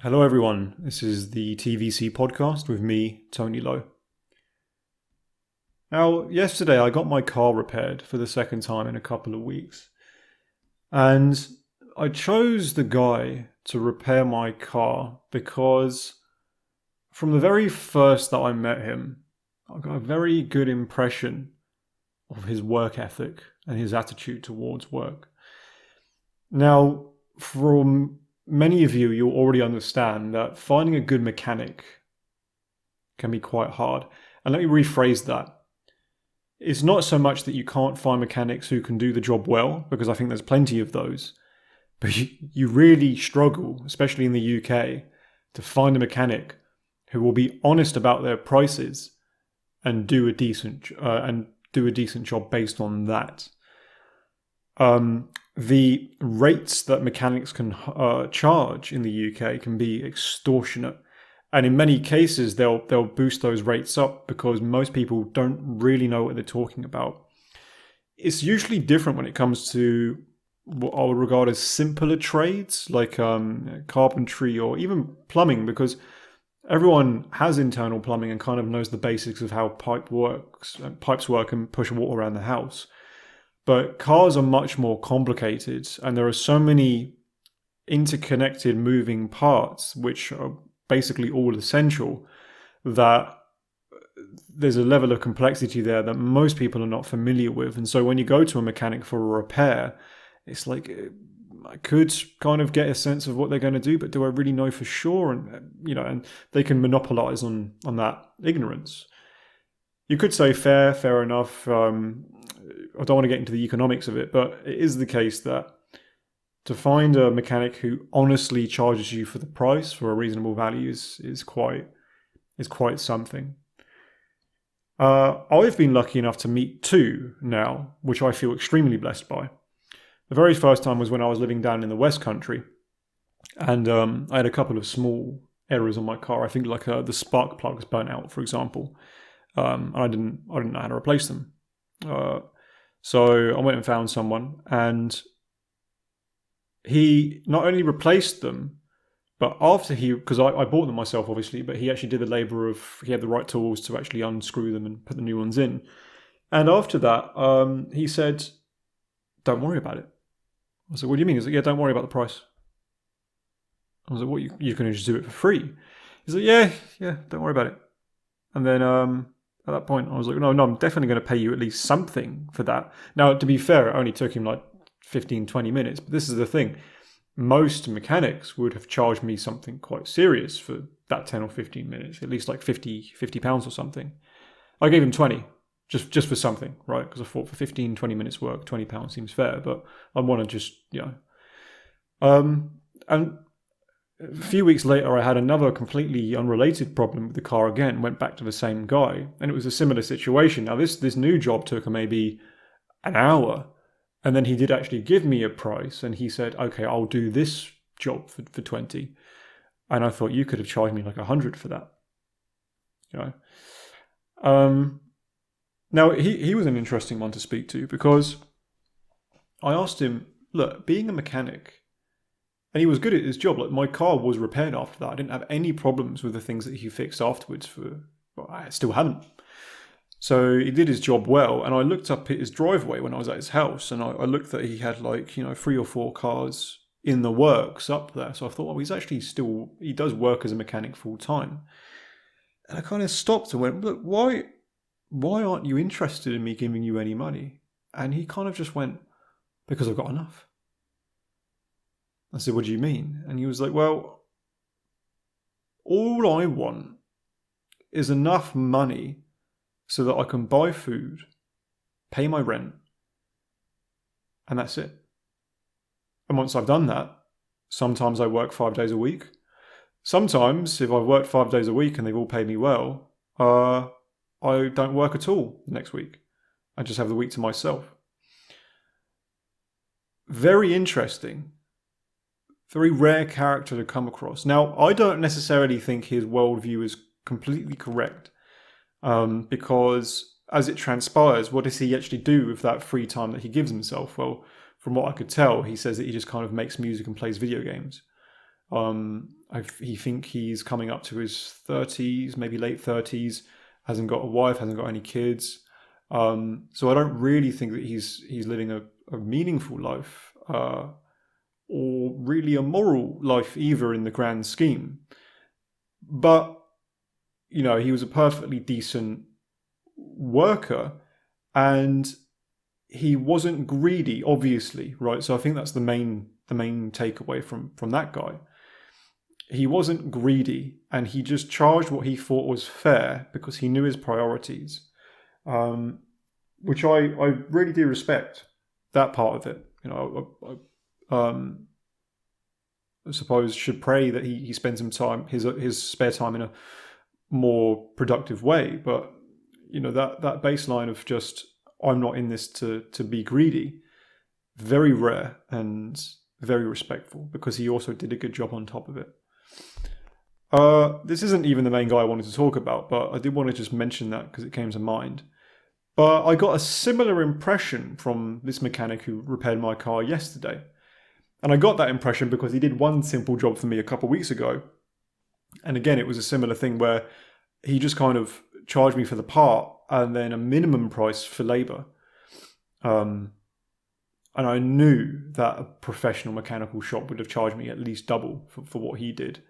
Hello everyone, this is the TVC podcast with me, Tony Lowe. Now, yesterday I got my car repaired for the second time in a couple of weeks. And I chose the guy to repair my car because from the very first that I met him, I got a very good impression of his work ethic and his attitude towards work. Now, from many of you, you'll already understand that finding a good mechanic can be quite hard. And let me rephrase that. It's not so much that you can't find mechanics who can do the job well, because I think there's plenty of those, but you really struggle, especially in the UK, to find a mechanic who will be honest about their prices and do a decent job based on that. The rates that mechanics can charge in the UK can be extortionate. And in many cases, they'll boost those rates up because most people don't really know what they're talking about. It's usually different when it comes to what I would regard as simpler trades like carpentry or even plumbing, because everyone has internal plumbing and kind of knows the basics of how pipes work and push water around the house. But cars are much more complicated, and there are so many interconnected moving parts, which are basically all essential, that there's a level of complexity there that most people are not familiar with. And so when you go to a mechanic for a repair, it's like, I could kind of get a sense of what they're going to do, but do I really know for sure? And they can monopolize on that ignorance. You could say fair enough. I don't want to get into the economics of it, but it is the case that to find a mechanic who honestly charges you for the price for a reasonable value is quite something. I've been lucky enough to meet two now, which I feel extremely blessed by. The very first time was when I was living down in the West Country, and I had a couple of small errors on my car. I think like the spark plugs burnt out, for example, and I didn't know how to replace them. So I went and found someone, and he not only replaced them, but after because I bought them myself, obviously, but he actually did the labor of, he had the right tools to actually unscrew them and put the new ones in. And after that, he said, "Don't worry about it." I was like, "What do you mean?" He's like, "Yeah, don't worry about the price." I was like, "What, you're going to just do it for free?" He's like, yeah, don't worry about it. And then at that point, I was like, no, I'm definitely going to pay you at least something for that. Now, to be fair, it only took him like 15, 20 minutes. But this is the thing. Most mechanics would have charged me something quite serious for that 10 or 15 minutes, at least like 50 pounds or something. I gave him 20 just for something, right? Because I thought for 15, 20 minutes work, 20 pounds seems fair. But I want to just, and a few weeks later, I had another completely unrelated problem with the car again, went back to the same guy, and it was a similar situation. Now, this new job took maybe an hour, and then he did actually give me a price, and he said, "Okay, I'll do this job for 20. And I thought, you could have charged me like 100 for that. Now, he was an interesting one to speak to, because I asked him, look, being a mechanic, and he was good at his job. Like, my car was repaired after that. I didn't have any problems with the things that he fixed afterwards. I still haven't. So he did his job well. And I looked up at his driveway when I was at his house, and I looked that he had 3 or 4 cars in the works up there. So I thought, he's actually he does work as a mechanic full time. And I kind of stopped and went, look, why aren't you interested in me giving you any money? And he kind of just went, because I've got enough. I said, what do you mean? And he was like, well, all I want is enough money so that I can buy food, pay my rent, and that's it. And once I've done that, sometimes I work 5 days a week. Sometimes, if I've worked 5 days a week and they've all paid me well, I don't work at all next week. I just have the week to myself. Very interesting. Very rare character to come across. Now, I don't necessarily think his worldview is completely correct, because as it transpires, what does he actually do with that free time that he gives himself? Well, from what I could tell, he says that he just kind of makes music and plays video games. He think he's coming up to his 30s, maybe late 30s, hasn't got a wife, hasn't got any kids. So I don't really think that he's living a meaningful life, or really a moral life either in the grand scheme. But, he was a perfectly decent worker, and he wasn't greedy, obviously, right? So I think that's the main takeaway from that guy. He wasn't greedy, and he just charged what he thought was fair because he knew his priorities, which I really do respect that part of it. I suppose should pray that he spends some time, his spare time, in a more productive way. But that baseline of just, I'm not in this to be greedy, very rare and very respectful, because he also did a good job on top of it. This isn't even the main guy I wanted to talk about, but I did want to just mention that because it came to mind. But I got a similar impression from this mechanic who repaired my car yesterday. And I got that impression because he did one simple job for me a couple of weeks ago. And again, it was a similar thing where he just kind of charged me for the part and then a minimum price for labour. And I knew that a professional mechanical shop would have charged me at least double for what he did.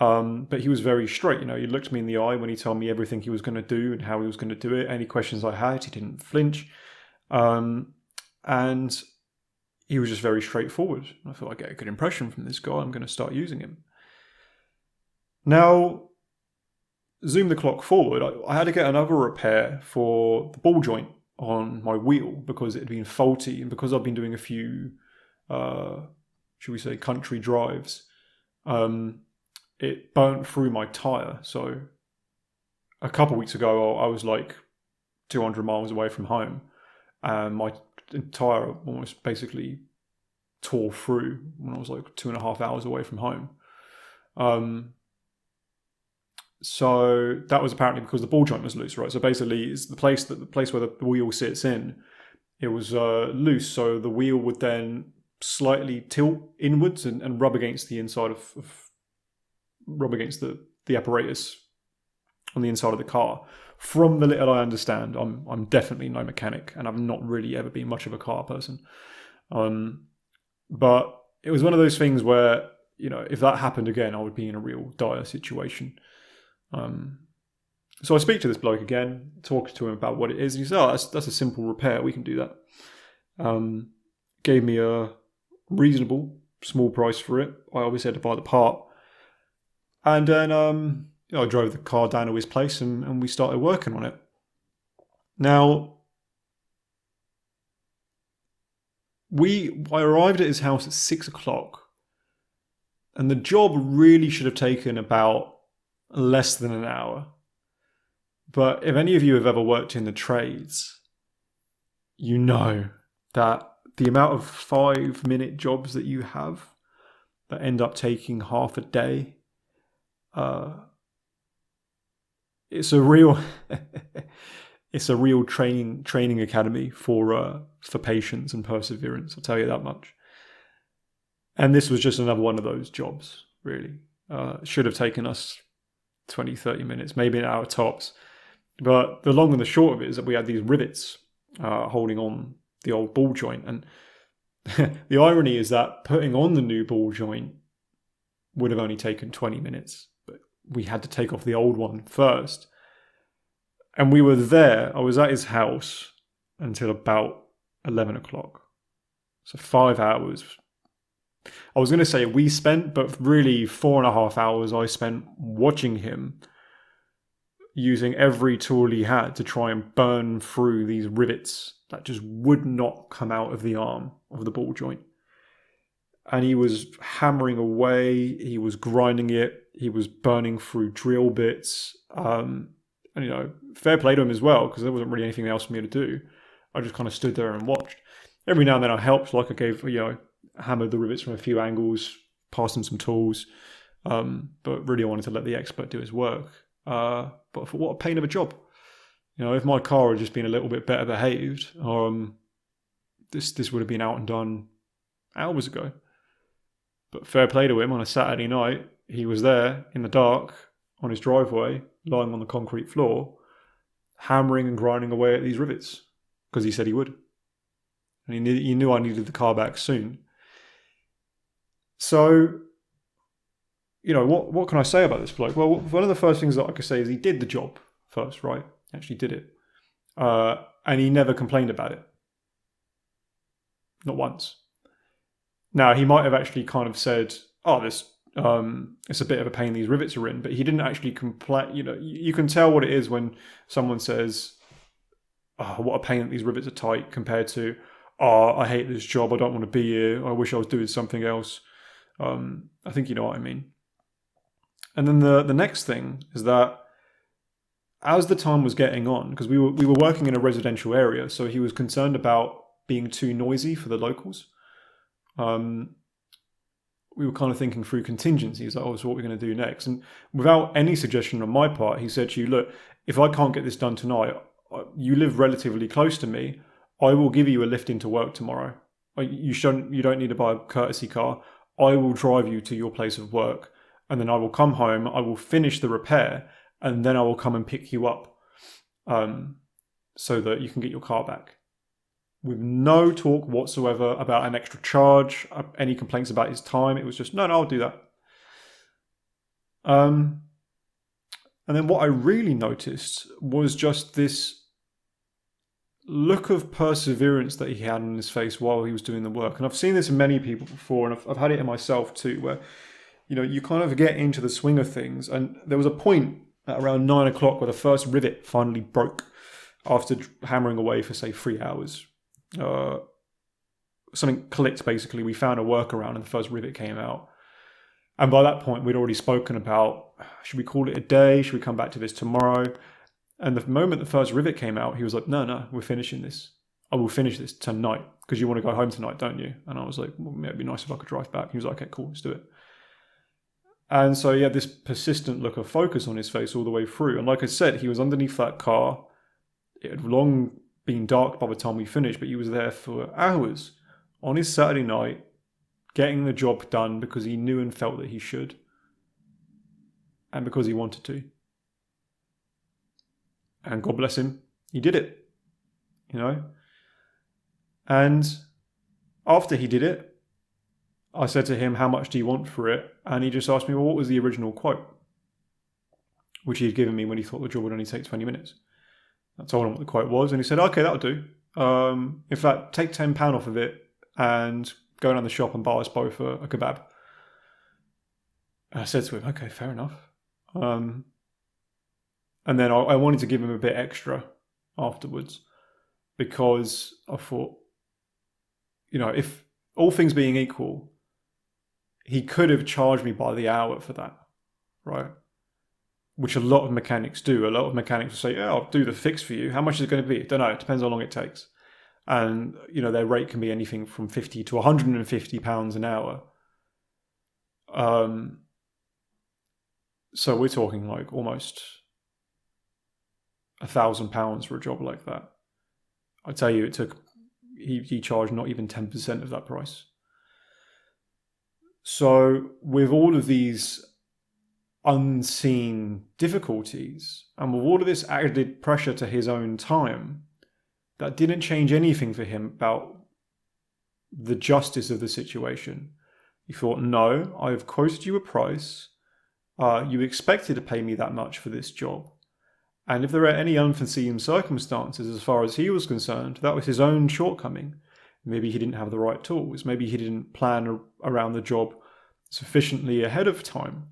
But he was very straight. He looked me in the eye when he told me everything he was going to do and how he was going to do it. Any questions I had, he didn't flinch. And he was just very straightforward. I thought, I get a good impression from this guy. I'm going to start using him. Now, zoom the clock forward. I had to get another repair for the ball joint on my wheel because it had been faulty, and because I've been doing a few, should we say, country drives, it burnt through my tyre. So a couple of weeks ago, I was like 200 miles away from home, and my tyre almost basically tore through when I was like 2.5 hours away from home. So that was apparently because the ball joint was loose, right? So basically, it's the place where the wheel sits in, it was loose. So the wheel would then slightly tilt inwards and rub against the inside rub against the apparatus on the inside of the car. From the little I understand, I'm definitely no mechanic, and I've not really ever been much of a car person. But it was one of those things where, if that happened again, I would be in a real dire situation. So I speak to this bloke again, talk to him about what it is, and he said, "Oh, that's a simple repair. We can do that." Gave me a reasonable small price for it. I obviously had to buy the part, and then I drove the car down to his place, and we started working on it. Now, I arrived at his house at 6 o'clock, and the job really should have taken about less than an hour. But if any of you have ever worked in the trades, you know that the amount of 5-minute jobs that you have that end up taking half a day, it's a real training academy for patience and perseverance. I'll tell you that much. And this was just another one of those jobs, really. It should have taken us 20, 30 minutes, maybe an hour tops. But the long and the short of it is that we had these rivets holding on the old ball joint. And the irony is that putting on the new ball joint would have only taken 20 minutes. But we had to take off the old one first. And we were there. I was at his house until about 11 o'clock. So 5 hours. I was going to say we spent, but really 4.5 hours I spent watching him using every tool he had to try and burn through these rivets that just would not come out of the arm of the ball joint. And he was hammering away, he was grinding it, he was burning through drill bits. And, fair play to him as well, because there wasn't really anything else for me to do. I just kind of stood there and watched. Every now and then I helped, like I gave, hammered the rivets from a few angles, passed him some tools. But really I wanted to let the expert do his work. But for what a pain of a job. If my car had just been a little bit better behaved, this would have been out and done hours ago. But fair play to him, on a Saturday night, he was there in the dark on his driveway, lying on the concrete floor, hammering and grinding away at these rivets because he said he would. And he knew I needed the car back soon. So, what can I say about this bloke? Well, one of the first things that I could say is he did the job first, right? Actually did it. And he never complained about it. Not once. Now, he might have actually kind of said, it's a bit of a pain these rivets are in, but he didn't actually complain. You can tell what it is when someone says, what a pain that these rivets are tight, compared to, I hate this job, I don't want to be here, I wish I was doing something else. I think you know what I mean. And then the next thing is that as the time was getting on, because we were working in a residential area, so he was concerned about being too noisy for the locals. We were kind of thinking through contingencies, like, so what we're going to do next. And without any suggestion on my part, he said to you, look, if I can't get this done tonight, you live relatively close to me, I will give you a lift into work tomorrow. You don't need to buy a courtesy car. I will drive you to your place of work, and then I will come home, I will finish the repair, and then I will come and pick you up, so that you can get your car back. With no talk whatsoever about an extra charge, any complaints about his time. It was just, no, I'll do that. And then what I really noticed was just this look of perseverance that he had on his face while he was doing the work. And I've seen this in many people before, and I've had it in myself too, where, you kind of get into the swing of things. And there was a point at around 9 o'clock where the first rivet finally broke after hammering away for, say, 3 hours. Something clicked, basically. We found a workaround and the first rivet came out. And by that point, we'd already spoken about, should we call it a day? Should we come back to this tomorrow? And the moment the first rivet came out, he was like, no, we're finishing this. I will finish this tonight, because you want to go home tonight, don't you? And I was like, well, it'd be nice if I could drive back. He was like, okay, cool, let's do it. And so he had this persistent look of focus on his face all the way through. And like I said, he was underneath that car. It had long been dark by the time we finished, but he was there for hours on his Saturday night, getting the job done because he knew and felt that he should, and because he wanted to. And God bless him, he did it, And after he did it, I said to him, how much do you want for it? And he just asked me, well, what was the original quote? Which he had given me when he thought the job would only take 20 minutes. I told him what the quote was, and he said, okay, that'll do. In fact, take £10 off of it and go down the shop and buy us both a kebab. And I said to him, okay, fair enough. And then I wanted to give him a bit extra afterwards, because I thought, if all things being equal, he could have charged me by the hour for that, right? Which a lot of mechanics do. A lot of mechanics will say, yeah, I'll do the fix for you. How much is it going to be? Don't know. It depends how long it takes. And, their rate can be anything from £50 to £150 an hour. So we're talking like almost £1,000 for a job like that. I tell you, he charged not even 10% of that price. So with all of these unseen difficulties, and with all of this added pressure to his own time, that didn't change anything for him about the justice of the situation. He thought, no, I've quoted you a price. You expected to pay me that much for this job. And if there are any unforeseen circumstances, as far as he was concerned, that was his own shortcoming. Maybe he didn't have the right tools. Maybe he didn't plan around the job sufficiently ahead of time.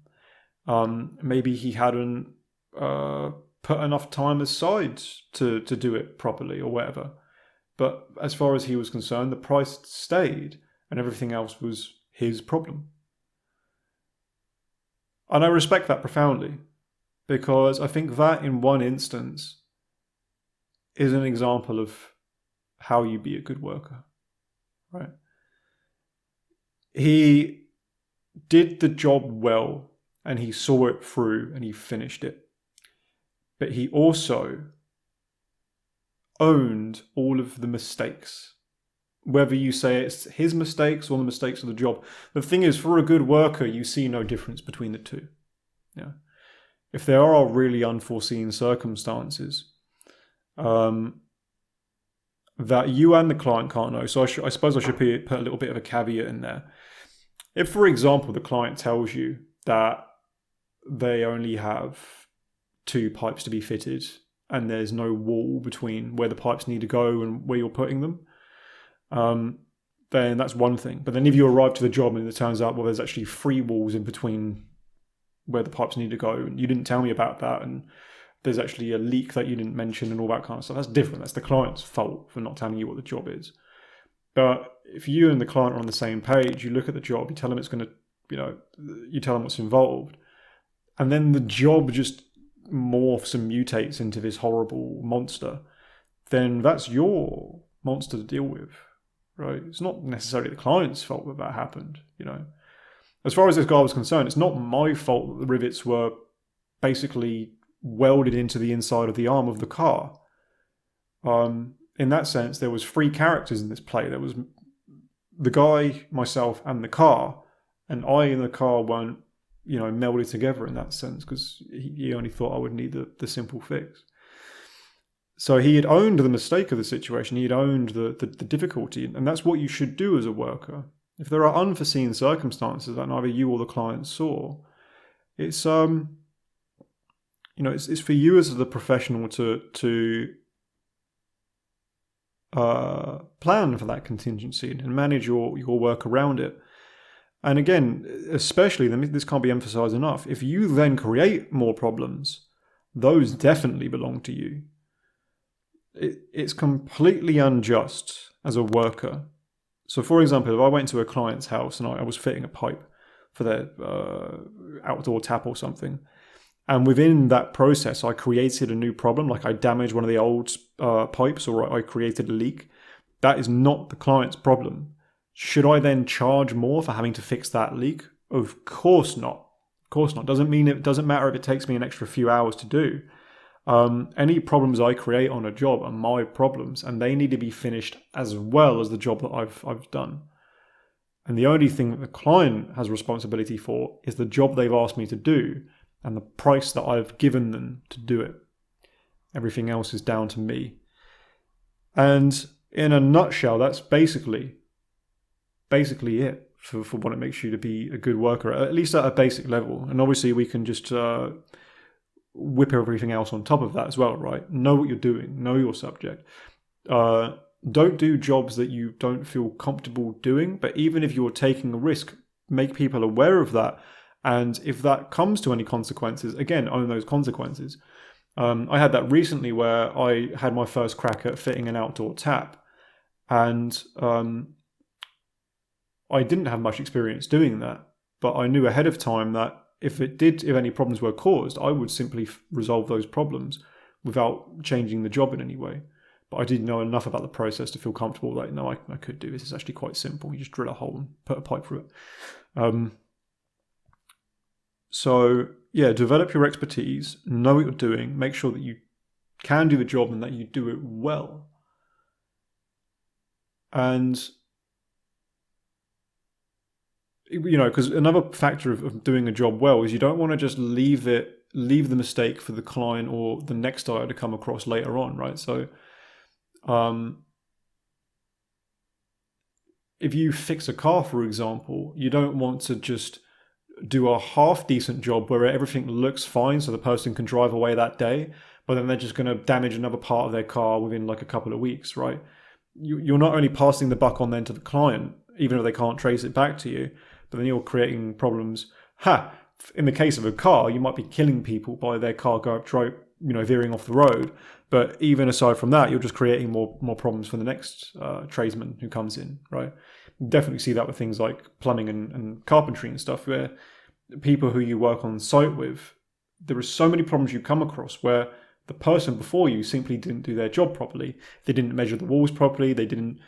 Maybe he hadn't put enough time aside to do it properly or whatever. But as far as he was concerned, the price stayed and everything else was his problem. And I respect that profoundly, because I think that in one instance is an example of how you be a good worker, right? He did the job well and he saw it through and he finished it. But he also owned all of the mistakes whether you say it's his mistakes or the mistakes of the job. The thing is, for a good worker, you see no difference between the two. Yeah. If there are really unforeseen circumstances that you and the client can't know, so I suppose I should put a little bit of a caveat in there. If, for example, the client tells you that they only have 2 pipes to be fitted and there's no wall between where the pipes need to go and where you're putting them, then that's one thing. But then if you arrive to the job and it turns out, well, there's actually 3 walls in between where the pipes need to go, and you didn't tell me about that, and there's actually a leak that you didn't mention and all that kind of stuff, that's different. That's the client's fault for not telling you what the job is. But if you and the client are on the same page, you look at the job, you tell them it's going to, you tell them what's involved, and then the job just morphs and mutates into this horrible monster, then that's your monster to deal with, right? It's not necessarily the client's fault that happened, As far as this guy was concerned, it's not my fault that the rivets were basically welded into the inside of the arm of the car. In that sense, there was 3 characters in this play. There was the guy, myself, and the car, and I and the car weren't, melded together in that sense, because he only thought I would need the simple fix. So he had owned the mistake of the situation. He had owned the difficulty, and that's what you should do as a worker. If there are unforeseen circumstances that neither you or the client saw, it's it's for you as the professional to plan for that contingency and manage your work around it. And again, especially, this can't be emphasized enough, if you then create more problems, those definitely belong to you. It's completely unjust as a worker. So for example, if I went to a client's house and I was fitting a pipe for their outdoor tap or something, and within that process I created a new problem, like I damaged one of the old pipes or I created a leak, that is not the client's problem. Should I then charge more for having to fix that leak? Of course not. Of course not. It doesn't matter if it takes me an extra few hours to do. Any problems I create on a job are my problems, and they need to be finished as well as the job that I've done. And the only thing that the client has responsibility for is the job they've asked me to do and the price that I've given them to do it. Everything else is down to me. And in a nutshell, that's basically it for what it makes you to be a good worker, at least at a basic level. And obviously we can just whip everything else on top of that as well, right? Know what you're doing, know your subject. Don't do jobs that you don't feel comfortable doing, but even if you're taking a risk, make people aware of that. And if that comes to any consequences, again, own those consequences. I had that recently where I had my first crack at fitting an outdoor tap, and I didn't have much experience doing that, but I knew ahead of time that if any problems were caused, I would simply resolve those problems without changing the job in any way. But I didn't know enough about the process to feel comfortable that, no, I could do this. It's actually quite simple. You just drill a hole and put a pipe through it. So, yeah, develop your expertise, know what you're doing, make sure that you can do the job and that you do it well. And because another factor of doing a job well is you don't want to just leave the mistake for the client or the next guy to come across later on, right? So if you fix a car, for example, you don't want to just do a half decent job where everything looks fine so the person can drive away that day, but then they're just going to damage another part of their car within like a couple of weeks, right? You're not only passing the buck on then to the client, even if they can't trace it back to you, but then you're creating problems. In the case of a car, you might be killing people by their car veering off the road. But even aside from that, you're just creating more problems for the next tradesman who comes in, right? Definitely see that with things like plumbing and carpentry and stuff, where people who you work on site with, there are so many problems you come across where the person before you simply didn't do their job properly. They didn't measure the walls properly. They didn't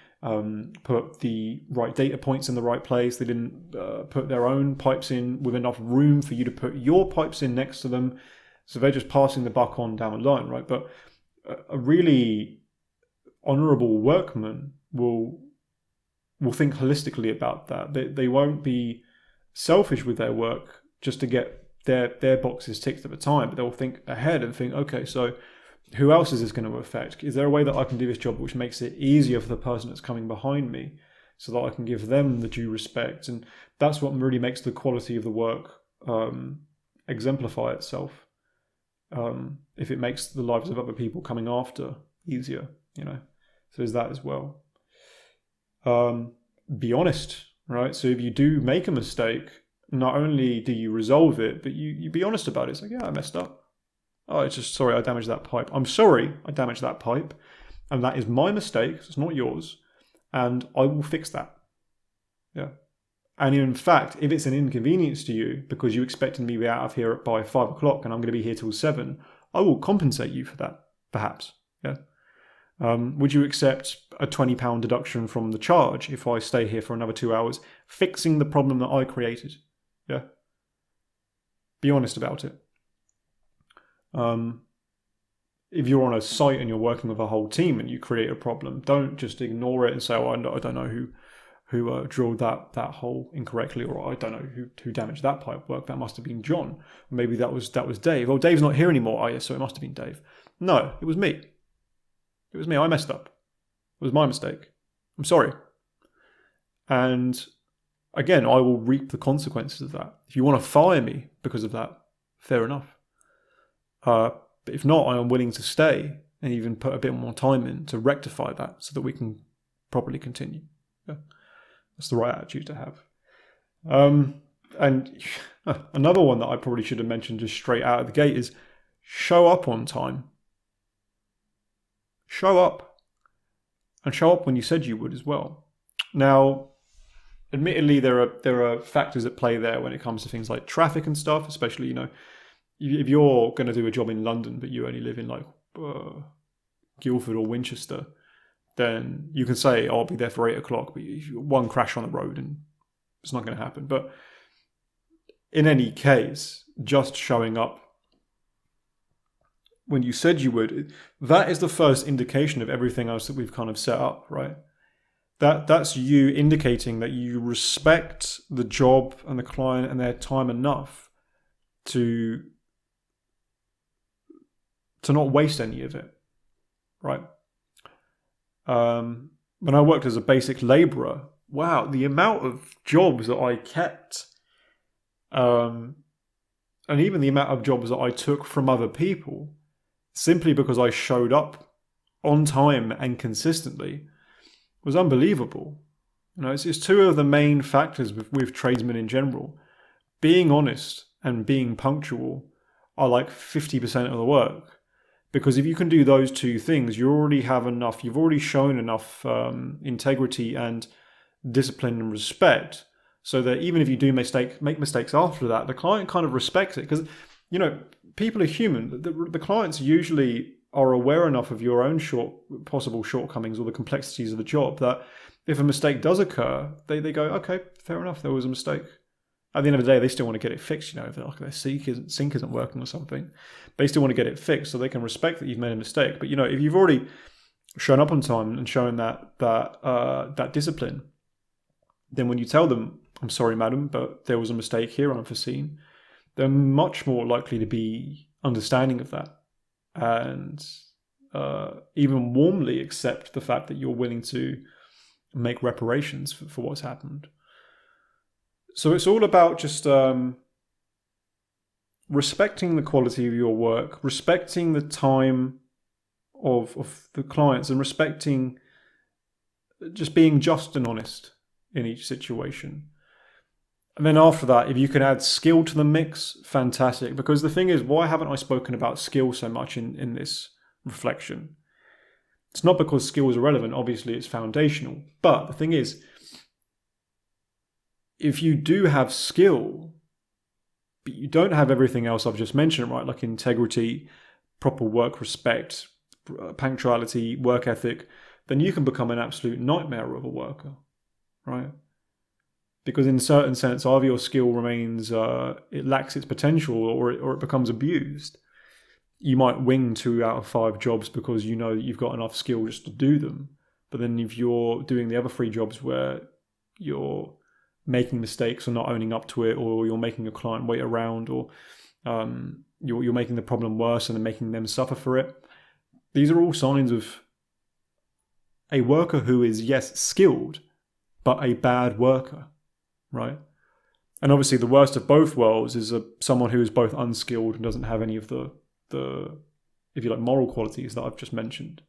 put the right data points in the right place. They didn't put their own pipes in with enough room for you to put your pipes in next to them. So they're just passing the buck on down the line, right? But a really honourable workman will will think holistically about that. They won't be selfish with their work just to get their boxes ticked at a time, but they'll think ahead and think, okay, so who else is this going to affect? Is there a way that I can do this job which makes it easier for the person that's coming behind me so that I can give them the due respect? And that's what really makes the quality of the work exemplify itself. If it makes the lives of other people coming after easier, So there's that as well. Be honest, right? So if you do make a mistake, not only do you resolve it, but you be honest about it. It's like, yeah, I messed up. Oh, it's just, sorry, I damaged that pipe. I'm sorry I damaged that pipe. And that is my mistake. It's not yours. And I will fix that. Yeah. And in fact, if it's an inconvenience to you because you expected me to be out of here by 5 o'clock and I'm going to be here till 7, I will compensate you for that, perhaps. Yeah. Would you accept a £20 deduction from the charge if I stay here for another 2 hours fixing the problem that I created? Yeah. Be honest about it. If you're on a site and you're working with a whole team and you create a problem, don't just ignore it and say, oh, I don't know who drilled that hole incorrectly, or I don't know who damaged that pipe work. That must have been John. Maybe that was Dave. Oh, Dave's not here anymore. Oh, yes, so it must have been Dave. No, it was me. It was me. I messed up. It was my mistake. I'm sorry. And again, I will reap the consequences of that. If you want to fire me because of that, fair enough. But if not, I am willing to stay and even put a bit more time in to rectify that so that we can properly continue. Yeah. That's the right attitude to have. And another one that I probably should have mentioned just straight out of the gate is show up on time. Show up. And show up when you said you would as well. Now, admittedly, there are factors at play there when it comes to things like traffic and stuff, especially, if you're going to do a job in London, but you only live in like Guildford or Winchester, then you can say, oh, I'll be there for 8 o'clock, but one crash on the road and it's not going to happen. But in any case, just showing up when you said you would, that is the first indication of everything else that we've kind of set up, right? That's you indicating that you respect the job and the client and their time enough to not waste any of it, right? When I worked as a basic labourer, wow, the amount of jobs that I kept, and even the amount of jobs that I took from other people, simply because I showed up on time and consistently, was unbelievable. It's two of the main factors with tradesmen in general. Being honest and being punctual are like 50% of the work. Because if you can do those two things, you've already shown enough integrity and discipline and respect, so that even if you do make mistakes after that, the client kind of respects it. Because, people are human. The clients usually are aware enough of your own possible shortcomings or the complexities of the job that if a mistake does occur, they go, okay, fair enough, there was a mistake. At the end of the day, they still want to get it fixed. If their sink isn't working or something, they still want to get it fixed so they can respect that you've made a mistake. But if you've already shown up on time and shown that discipline, then when you tell them, "I'm sorry, madam, but there was a mistake here unforeseen," they're much more likely to be understanding of that and even warmly accept the fact that you're willing to make reparations for what's happened. So it's all about just respecting the quality of your work, respecting the time of the clients, and respecting just being just and honest in each situation. And then after that, if you can add skill to the mix, fantastic. Because the thing is, why haven't I spoken about skill so much in this reflection? It's not because skill is irrelevant. Obviously, it's foundational. But the thing is, if you do have skill, but you don't have everything else I've just mentioned, right? Like integrity, proper work respect, punctuality, work ethic, then you can become an absolute nightmare of a worker, right? Because in a certain sense, either your skill remains, it lacks its potential, or it becomes abused. You might wing 2 out of 5 jobs because you know that you've got enough skill just to do them. But then if you're doing the other 3 jobs where you're making mistakes or not owning up to it, or you're making your client wait around, or you're making the problem worse and then making them suffer for it. These are all signs of a worker who is, yes, skilled, but a bad worker, right? And obviously the worst of both worlds is someone who is both unskilled and doesn't have any of the if you like, moral qualities that I've just mentioned.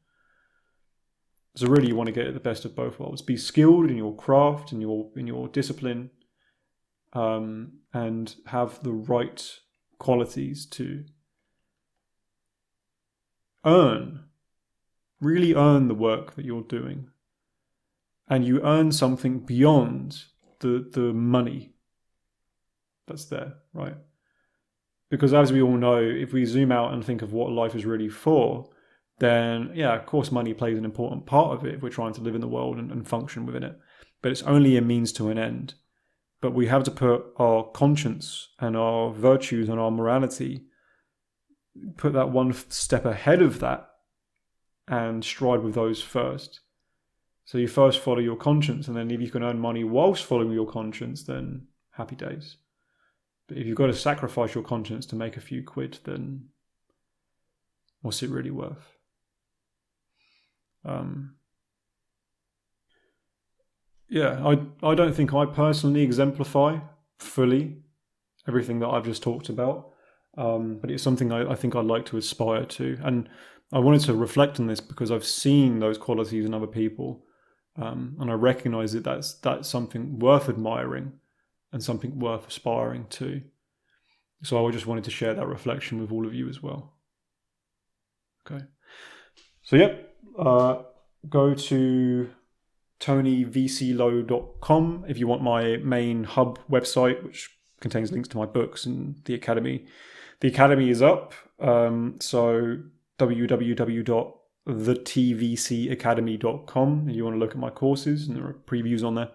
So really you want to get at the best of both worlds. Be skilled in your craft, in your discipline, and have the right qualities to really earn the work that you're doing. And you earn something beyond the money that's there, right? Because as we all know, if we zoom out and think of what life is really for, then yeah, of course money plays an important part of it if we're trying to live in the world and function within it. But it's only a means to an end. But we have to put our conscience and our virtues and our morality, put that one step ahead of that and stride with those first. So you first follow your conscience, and then if you can earn money whilst following your conscience, then happy days. But if you've got to sacrifice your conscience to make a few quid, then what's it really worth? I don't think I personally exemplify fully everything that I've just talked about, but it's something I think I'd like to aspire to. And I wanted to reflect on this because I've seen those qualities in other people, and I recognize that that's something worth admiring and something worth aspiring to. So I just wanted to share that reflection with all of you as well. Okay. So go to tonyvclow.com if you want my main hub website, which contains links to my books and the academy. The academy is up, so www.thetvcacademy.com if you want to look at my courses, and there are previews on there.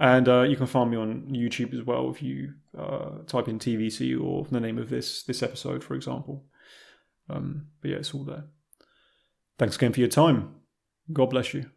And you can find me on YouTube as well if you type in TVC or the name of this episode, for example. But yeah, it's all there. Thanks again for your time. God bless you.